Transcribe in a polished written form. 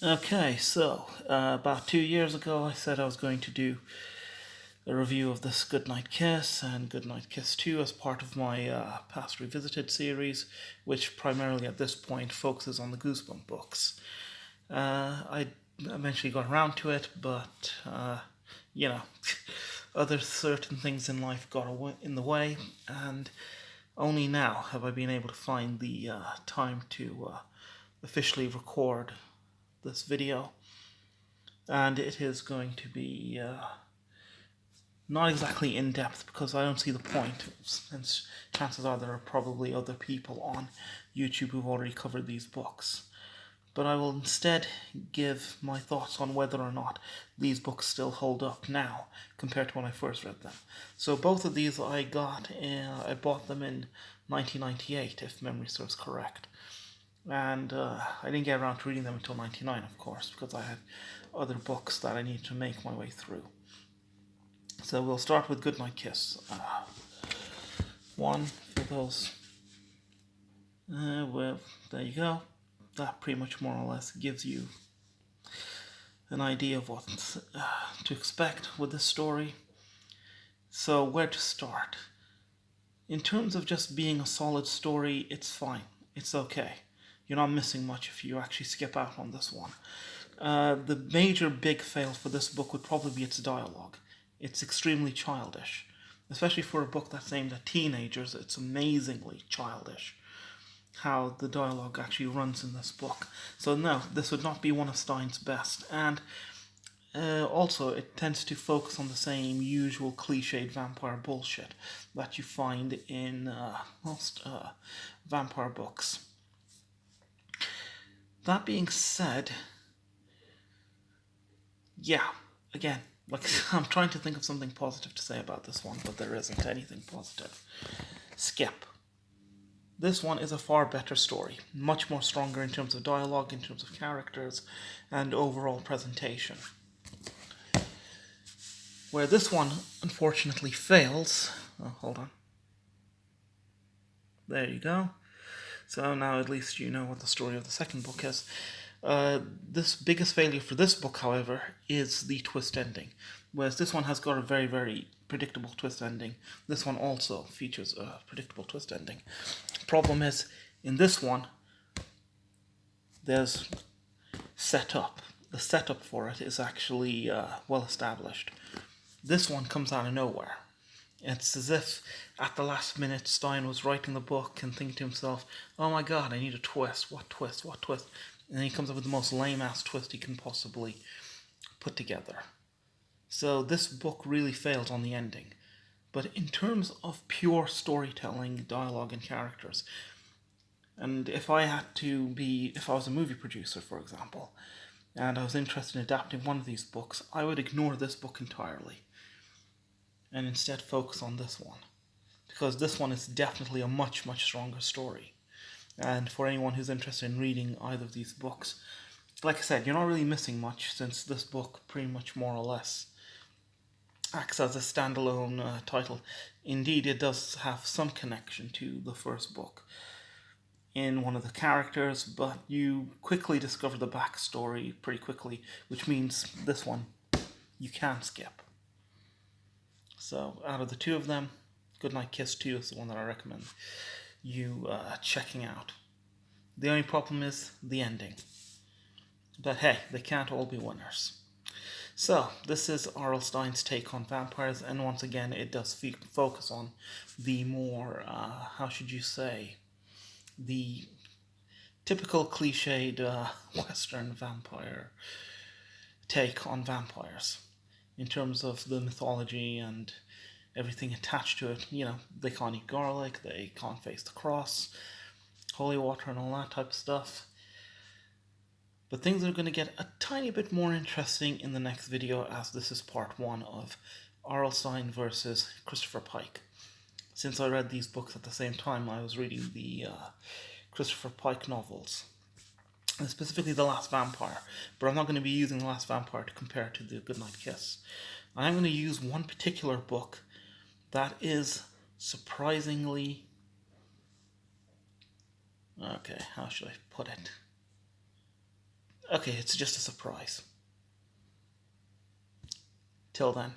Okay, so about 2 years ago, I said I was going to do a review of this Goodnight Kiss and Goodnight Kiss 2 as part of my Past Revisited series, which primarily at this point focuses on the Goosebump books. I eventually got around to it, but you know, other certain things in life got in the way, and only now have I been able to find the time to officially record this video. And it is going to be not exactly in depth because I don't see the point, since chances are there are probably other people on YouTube who've already covered these books. But I will instead give my thoughts on whether or not these books still hold up now compared to when I first read them. So both of these I bought them in 1998, if memory serves correct. And I didn't get around to reading them until 99, of course, because I had other books that I needed to make my way through. So we'll start with Goodnight Kiss. One for those. Well, there you go. That pretty much more or less gives you an idea of what to expect with this story. So, where to start? In terms of just being a solid story, it's fine. It's okay. You're not missing much if you actually skip out on this one. The major big fail for this book would probably be its dialogue. It's extremely childish. Especially for a book that's aimed at teenagers, it's amazingly childish how the dialogue actually runs in this book. So no, this would not be one of Stine's best. And also, it tends to focus on the same usual cliched vampire bullshit that you find in most vampire books. That being said, yeah, again, I'm trying to think of something positive to say about this one, but there isn't anything positive. Skip. This one is a far better story, much more stronger in terms of dialogue, in terms of characters, and overall presentation. Where this one unfortunately fails. Oh, hold on. There you go. So now at least you know what the story of the second book is. This biggest failure for this book, however, is the twist ending. Whereas this one has got a very, very predictable twist ending, this one also features a predictable twist ending. Problem is, in this one, there's setup. The setup for it is actually well established. This one comes out of nowhere. It's as if at the last minute Stine was writing the book and thinking to himself, oh my god, I need a twist. What twist? What twist? And then he comes up with the most lame-ass twist he can possibly put together. So this book really fails on the ending. But in terms of pure storytelling, dialogue, and characters, and if I was a movie producer, for example, and I was interested in adapting one of these books, I would ignore this book entirely and instead focus on this one. Because this one is definitely a much, much stronger story. And for anyone who's interested in reading either of these books, like I said, you're not really missing much, since this book pretty much more or less acts as a standalone title. Indeed, it does have some connection to the first book in one of the characters, but you quickly discover the backstory pretty quickly, which means this one you can skip. So, out of the two of them, Goodnight Kiss 2 is the one that I recommend you checking out. The only problem is the ending. But hey, they can't all be winners. So, this is R.L. Stine's take on vampires, and once again, it does focus on the more, how should you say, the typical cliched Western vampire take on vampires in terms of the mythology and everything attached to it. You know, they can't eat garlic, they can't face the cross, holy water, and all that type of stuff. But things are going to get a tiny bit more interesting in the next video, as this is part 1 of R.L. Stine versus Christopher Pike. Since I read these books at the same time, I was reading the Christopher Pike novels, and specifically The Last Vampire. But I'm not going to be using The Last Vampire to compare to The Goodnight Kiss. I'm going to use one particular book that is surprisingly... Okay, how should I put it? Okay, it's just a surprise. Till then.